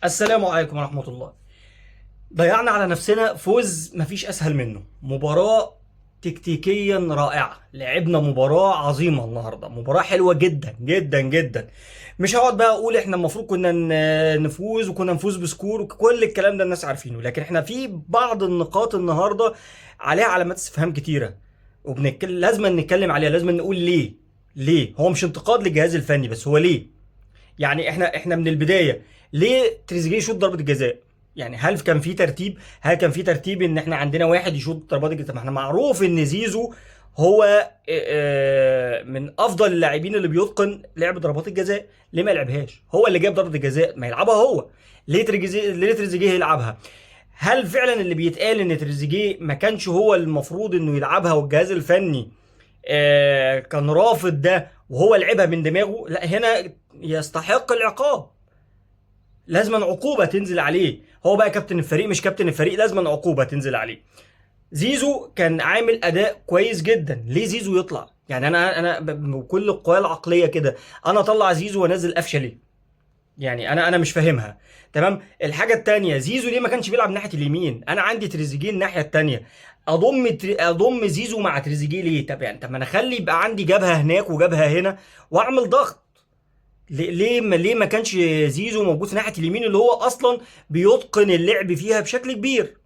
السلام عليكم ورحمة الله. ضيعنا على نفسنا فوز مفيش أسهل منه. مباراة تكتيكيا رائعة، لعبنا مباراة عظيمة النهاردة، مباراة حلوة جدا جدا جدا. مش هقعد بقى أقول إحنا المفروض كنا نفوز وكنا نفوز بسكور وكل الكلام ده الناس عارفينه، لكن إحنا في بعض النقاط النهاردة عليها علامات استفهام كتيرة، لازم نتكلم عليها، لازم نقول ليه هو مش انتقاد للجهاز الفني بس، هو ليه. يعني احنا من البدايه ليه تريزيجيه يشوط ضربه الجزاء؟ يعني هل كان في ترتيب ان احنا عندنا واحد يشوط ضربات الجزاء؟ ما احنا معروف ان زيزو هو من افضل اللاعبين اللي بيتقن لعب ضربات الجزاء. ليه ما يلعبهاش؟ هو اللي جاب ضربه الجزاء، ما يلعبها هو. ليه تريزيجيه يلعبها؟ هل فعلا اللي بيتقال ان تريزيجيه ما كانش هو المفروض انه يلعبها والجهاز الفني كان رافض ده وهو لعبها من دماغه؟ لا، هنا يستحق العقاب. لازما عقوبة تنزل عليه. هو بقى كابتن الفريق مش كابتن الفريق، لازما عقوبة تنزل عليه. زيزو كان عامل اداء كويس جدا، ليه زيزو يطلع؟ يعني انا بكل القوى العقليه كده انا اطلع زيزو وانزل قفشه ليه؟ يعني انا مش فاهمها. تمام. الحاجه التانيه، زيزو ليه ما كانش بيلعب ناحيه اليمين؟ انا عندي تريزيجيه الناحيه التانيه. اضم زيزو مع تريزيجيه ليه؟ طب ما انا اخلي يبقى عندي جبهه هناك وجبهه هنا واعمل ضغط. ليه ما كانش زيزو موجود في ناحيه اليمين اللي هو اصلا بيتقن اللعب فيها بشكل كبير؟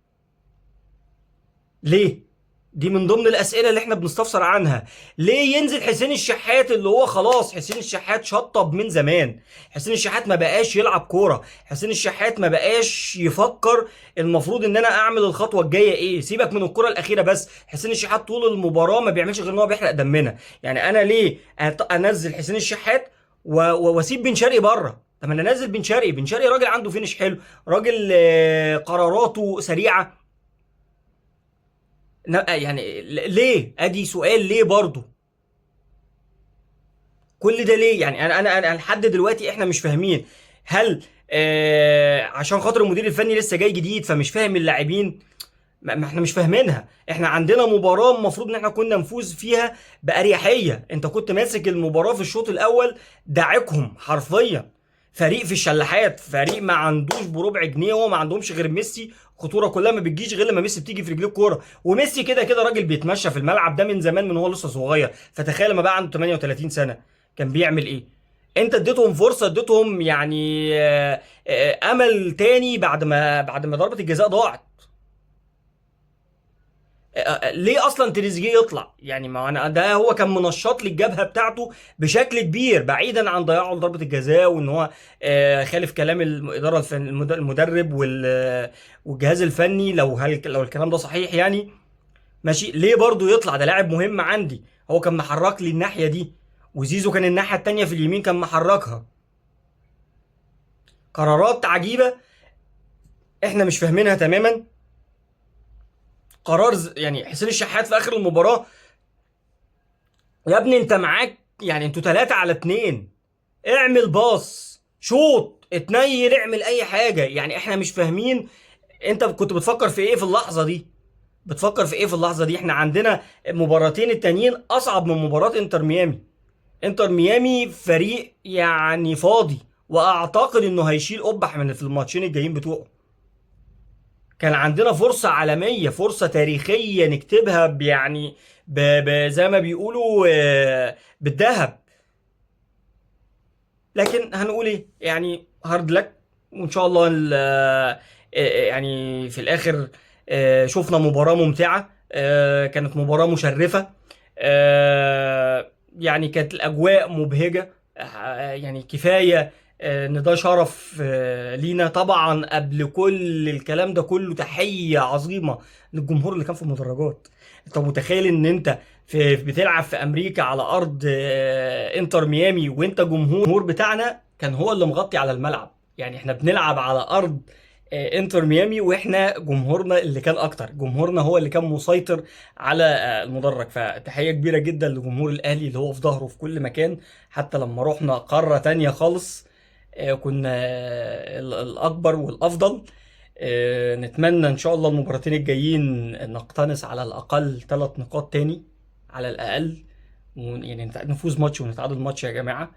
ليه؟ دي من ضمن الاسئله اللي احنا بنستفسر عنها. ليه ينزل حسين الشحات اللي هو خلاص حسين الشحات شطب من زمان؟ حسين الشحات ما بقاش يلعب كوره، حسين الشحات ما بقاش يفكر المفروض ان انا اعمل الخطوه الجايه ايه. سيبك من الكره الاخيره، بس حسين الشحات طول المباراه ما بيعملش غير ان هو بيحرق دمنا. يعني انا ليه انزل حسين الشحات واسيب بن شرقي بره؟ طب انا انزل بن شرقي راجل عنده فينش حلو، راجل قراراته سريعه. يعني ليه؟ ادي سؤال ليه برضه. كل ده ليه؟ يعني انا لحد دلوقتي احنا مش فاهمين. هل عشان خاطر المدير الفني لسه جاي جديد فمش فاهم اللاعبين؟ ما احنا مش فاهمينها. احنا عندنا مباراة المفروض ان احنا كنا نفوز فيها بأريحية. انت كنت ماسك المباراة في الشوط الاول داعكهم حرفيا. فريق في الشلاحات، فريق ما عندوش بربع جنيه، هو ما عندهمش غير ميسي. خطورة كلها ما بتجيش غير لما ميسي بتيجي في رجليه الكورة، وميسي كده كده راجل بيتمشى في الملعب ده من زمان، من هو لسه صغير. فتخيل لما بقى عنده 38 سنة كان بيعمل ايه. انت اديتهم فرصة، اديتهم يعني امل تاني بعد ما ضربة الجزاء ضاعت. ليه اصلا تريزيجيه يطلع؟ يعني ما انا ده هو كان منشط لي الجبهه بتاعته بشكل كبير، بعيدا عن ضياعه لضربه الجزاء وان هو خالف كلام الاداره المدرب والجهاز الفني. لو الكلام ده صحيح يعني ماشي. ليه برضو يطلع؟ ده لاعب مهم عندي، هو كان محرك لي الناحيه دي، وزيزو كان الناحيه التانيه في اليمين كان محركها. قرارات عجيبه احنا مش فاهمينها تماما. يعني حسين الشحات في اخر المباراه، يا ابني انت معاك، يعني انتوا 3-2، اعمل باص، شوط، اتنيل، اعمل اي حاجة. يعني احنا مش فاهمين انت كنت بتفكر في ايه في اللحظة دي. احنا عندنا مباراتين التانيين اصعب من مباراة انتر ميامي. انتر ميامي فريق يعني فاضي، واعتقد انه هيشيل قبح من في الماتشين الجايين بتوعه. كان عندنا فرصة عالمية، فرصة تاريخية نكتبها يعني زي ما بيقولوا بالذهب. لكن هنقول ايه؟ يعني هارد لك. وان شاء الله يعني في الاخر شفنا مباراة ممتعة، كانت مباراة مشرفة، يعني كانت الاجواء مبهجة. يعني كفاية ان ده شرف لينا. طبعا قبل كل الكلام ده كله تحية عظيمة للجمهور اللي كان في المدرجات. انت متخيل ان انت بتلعب في امريكا على ارض انتر ميامي، وانت الجمهور بتاعنا كان هو اللي مغطي على الملعب؟ يعني احنا بنلعب على ارض انتر ميامي، واحنا جمهورنا اللي كان اكتر، جمهورنا هو اللي كان مسيطر على المدرج. فتحية كبيرة جدا لجمهور الاهلي اللي هو في ظهره في كل مكان. حتى لما رحنا قارة تانية خالص كنا الاكبر والافضل. نتمنى ان شاء الله المباراتين الجايين نقتنص على الاقل 3 نقاط تاني، على الاقل. يعني نفوز ماتش ونتعادل ماتش يا جماعة.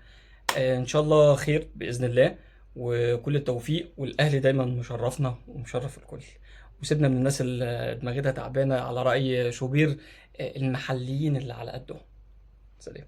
ان شاء الله خير باذن الله. وكل التوفيق، والاهلي دايما مشرفنا ومشرف الكل. وسيبنا من الناس اللي دماغتها تعبانه، على راي شوبير، المحليين اللي على قدهم. سلام.